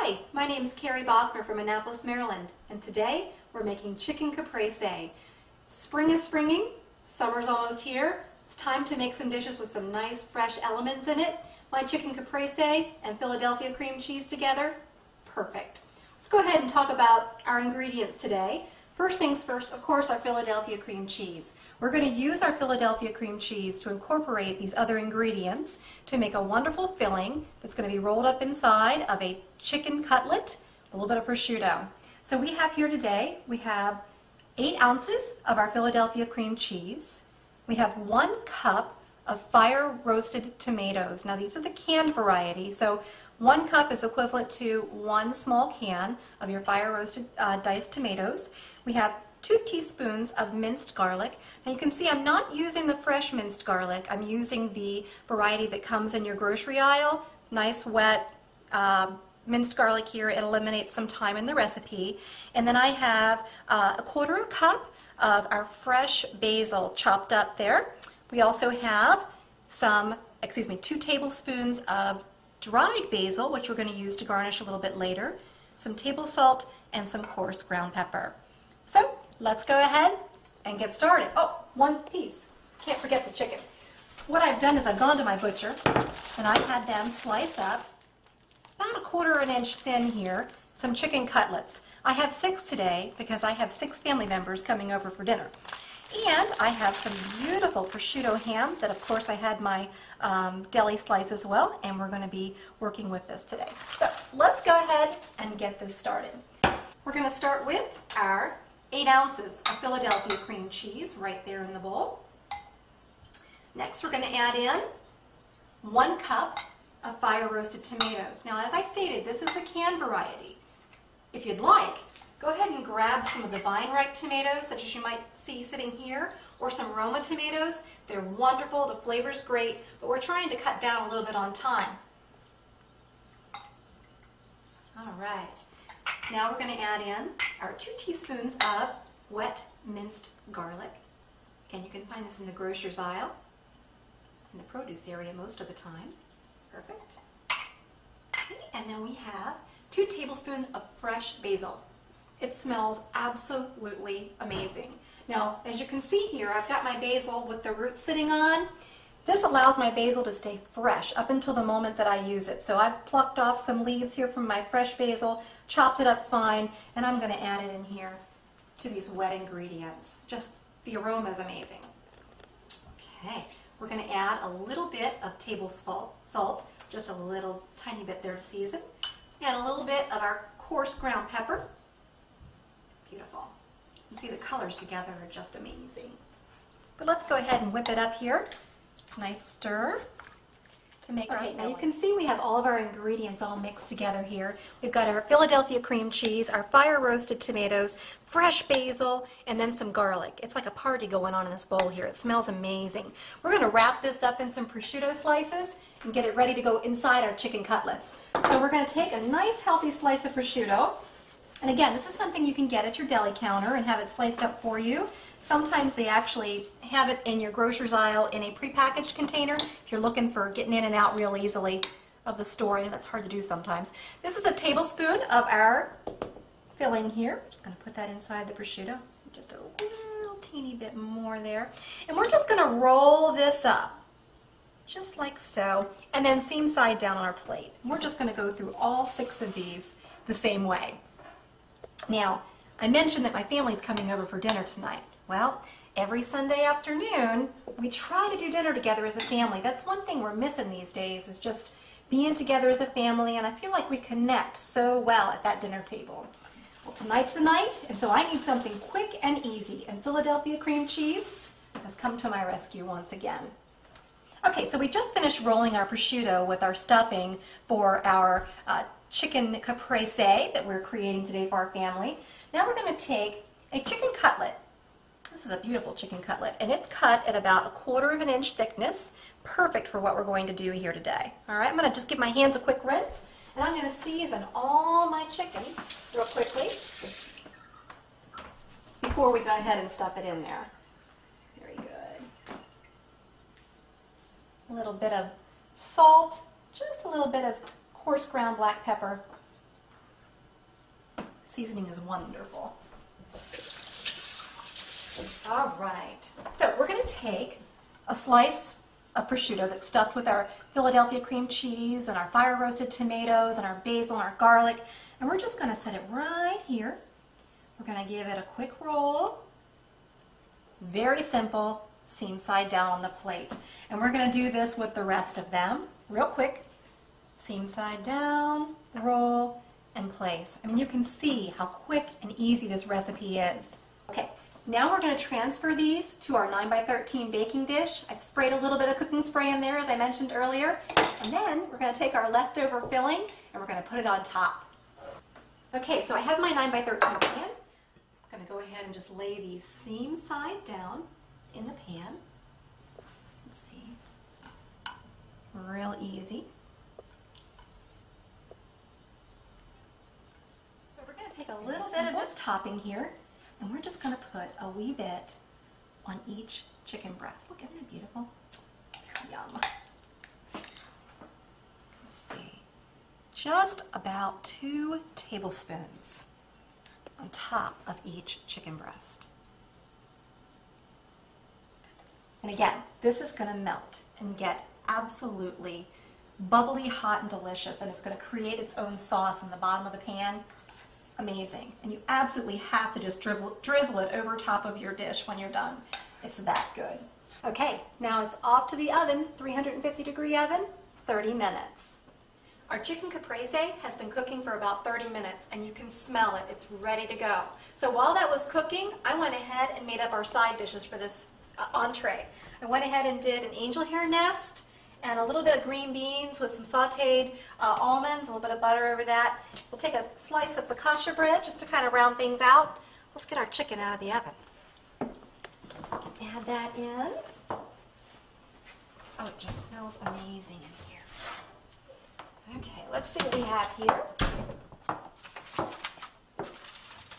Hi, my name is Carrie Bothmer from Annapolis, Maryland, and today we're making chicken caprese. Spring is springing, summer's almost here. It's time to make some dishes with some nice fresh elements in it. My chicken caprese and Philadelphia cream cheese together, perfect. Let's go ahead and talk about our ingredients today. First things first, of course, our Philadelphia cream cheese. We're going to use our Philadelphia cream cheese to incorporate these other ingredients to make a wonderful filling that's going to be rolled up inside of a chicken cutlet, a little bit of prosciutto. So we have here today, we have 8 ounces of our Philadelphia cream cheese. We have 1 cup of fire roasted tomatoes. Now these are the canned variety, so 1 cup is equivalent to 1 small can of your fire roasted diced tomatoes. We have 2 teaspoons of minced garlic. Now you can see I'm not using the fresh minced garlic. I'm using the variety that comes in your grocery aisle. Nice wet minced garlic here. It eliminates some time in the recipe. And then I have a 1/4 cup of our fresh basil chopped up there. We also have 2 tablespoons of dried basil, which we're going to use to garnish a little bit later, some table salt, and some coarse ground pepper. So let's go ahead and get started. Oh, 1 piece. Can't forget the chicken. What I've done is I've gone to my butcher and I've had them slice up about 1/4 inch thin here some chicken cutlets. I have 6 today because I have 6 family members coming over for dinner. And I have some beautiful prosciutto ham that, of course, I had my deli slice as well, and we're going to be working with this today. So let's go ahead and get this started. We're going to start with our 8 ounces of Philadelphia cream cheese right there in the bowl. Next, we're going to add in 1 cup of fire roasted tomatoes. Now, as I stated, this is the canned variety. If you'd like, go ahead and grab some of the vine-ripe tomatoes, such as you might see sitting here, or some Roma tomatoes. They're wonderful, the flavor's great, but we're trying to cut down a little bit on time. All right, now we're going to add in our 2 teaspoons of wet minced garlic. Again, you can find this in the grocer's aisle, in the produce area most of the time. Perfect. Okay, and then we have 2 tablespoons of fresh basil. It smells absolutely amazing. Now, as you can see here, I've got my basil with the roots sitting on. This allows my basil to stay fresh up until the moment that I use it. So I've plucked off some leaves here from my fresh basil, chopped it up fine, and I'm going to add it in here to these wet ingredients. Just the aroma is amazing. Okay, we're going to add a little bit of table salt, just a little tiny bit there to season, and a little bit of our coarse ground pepper. Beautiful. You can see the colors together are just amazing. But let's go ahead and whip it up here. Nice stir to make our now you can see we have all of our ingredients all mixed together here. We've got our Philadelphia cream cheese, our fire roasted tomatoes, fresh basil, and then some garlic. It's like a party going on in this bowl here. It smells amazing. We're going to wrap this up in some prosciutto slices and get it ready to go inside our chicken cutlets. So we're going to take a nice healthy slice of prosciutto. And again, this is something you can get at your deli counter and have it sliced up for you. Sometimes they actually have it in your grocer's aisle in a prepackaged container if you're looking for getting in and out real easily of the store. I know that's hard to do sometimes. This is a tablespoon of our filling here. I'm just going to put that inside the prosciutto. Just a little teeny bit more there. And we're just going to roll this up, just like so, and then seam side down on our plate. We're just going to go through all 6 of these the same way. Now, I mentioned that my family's coming over for dinner tonight. Well, every Sunday afternoon, we try to do dinner together as a family. That's one thing we're missing these days, is just being together as a family, and I feel like we connect so well at that dinner table. Well, tonight's the night, and so I need something quick and easy, and Philadelphia cream cheese has come to my rescue once again. Okay, so we just finished rolling our prosciutto with our stuffing for our chicken caprese that we're creating today for our family. Now we're going to take a chicken cutlet. This is a beautiful chicken cutlet, and it's cut at about 1/4 inch thickness, perfect for what we're going to do here today. All right, I'm going to just give my hands a quick rinse, and I'm going to season all my chicken real quickly before we go ahead and stuff it in there. Very good. A little bit of salt, just a little bit of coarse ground black pepper, Seasoning is wonderful. All right, so we're going to take a slice of prosciutto that's stuffed with our Philadelphia cream cheese and our fire roasted tomatoes and our basil and our garlic, and we're just going to set it right here. We're going to give it a quick roll. Very simple, seam side down on the plate. And we're going to do this with the rest of them real quick. Seam side down, roll, and place. I mean, you can see how quick and easy this recipe is. Okay, now we're going to transfer these to our 9x13 baking dish. I've sprayed a little bit of cooking spray in there, as I mentioned earlier. And then we're going to take our leftover filling and we're going to put it on top. Okay, so I have my 9x13 pan. I'm going to go ahead and just lay these seam side down in the pan. Let's see. Real easy. So we're going to take a little bit of this topping here, and we're just going to put a wee bit on each chicken breast. Look, isn't that beautiful? Yum. Let's see. Just about 2 tablespoons on top of each chicken breast. And again, this is going to melt and get absolutely bubbly hot and delicious, and it's going to create its own sauce in the bottom of the pan. Amazing. And you absolutely have to just drizzle it over top of your dish when you're done. It's that good. Okay, now it's off to the oven, 350-degree oven, 30 minutes. Our chicken caprese has been cooking for about 30 minutes, and you can smell it. It's ready to go. So while that was cooking, I went ahead and made up our side dishes for this entree. I went ahead and did an angel hair nest and a little bit of green beans with some sauteed almonds, a little bit of butter over that. We'll take a slice of focaccia bread just to kind of round things out. Let's get our chicken out of the oven. Add that in. Oh, it just smells amazing in here. Okay, let's see what we have here.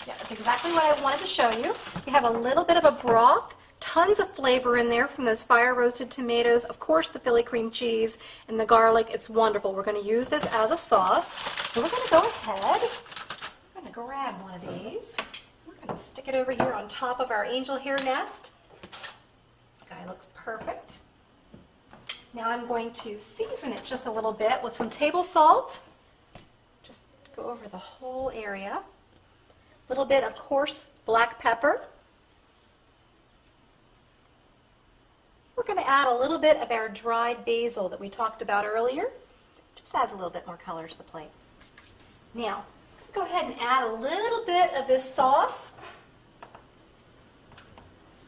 Yeah, that's exactly what I wanted to show you. We have a little bit of a broth, tons of flavor in there from those fire roasted tomatoes, of course the Philly cream cheese and the garlic. It's wonderful. We're going to use this as a sauce. So we're going to go ahead, I'm going to grab one of these. We're going to stick it over here on top of our angel hair nest. This guy looks perfect. Now I'm going to season it just a little bit with some table salt. Just go over the whole area. A little bit of coarse black pepper. We're going to add a little bit of our dried basil that we talked about earlier. Just adds a little bit more color to the plate. Now, go ahead and add a little bit of this sauce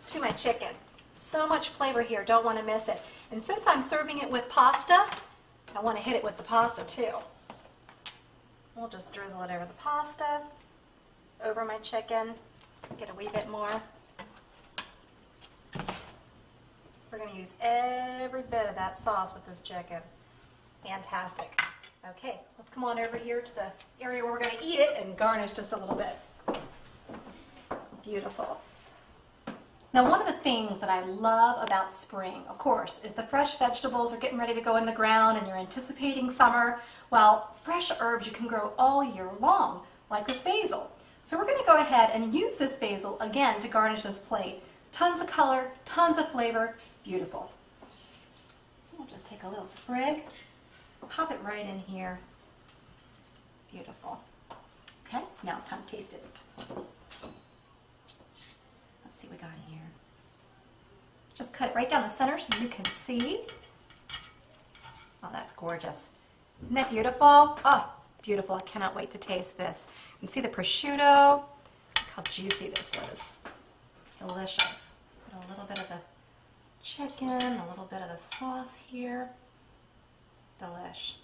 to my chicken. So much flavor here, don't want to miss it. And since I'm serving it with pasta, I want to hit it with the pasta too. We'll just drizzle it over the pasta, over my chicken. Just get a wee bit more. We're going to use every bit of that sauce with this chicken. Fantastic. Okay, let's come on over here to the area where we're going to eat it and garnish just a little bit. Beautiful. Now, one of the things that I love about spring, of course, is the fresh vegetables are getting ready to go in the ground and you're anticipating summer. Well, fresh herbs you can grow all year long, like this basil. So we're going to go ahead and use this basil, again, to garnish this plate. Tons of color, tons of flavor, beautiful. So we'll just take a little sprig, pop it right in here. Beautiful. Okay, now it's time to taste it. Let's see what we got in here. Just cut it right down the center so you can see. Oh, that's gorgeous. Isn't that beautiful? Oh, beautiful. I cannot wait to taste this. You can see the prosciutto. Look how juicy this is. Delicious. Put a little bit of the chicken, a little bit of the sauce here. Delish.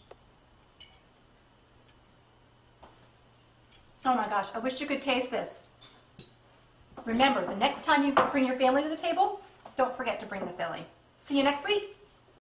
Oh my gosh, I wish you could taste this. Remember, the next time you bring your family to the table, don't forget to bring the filling. See you next week.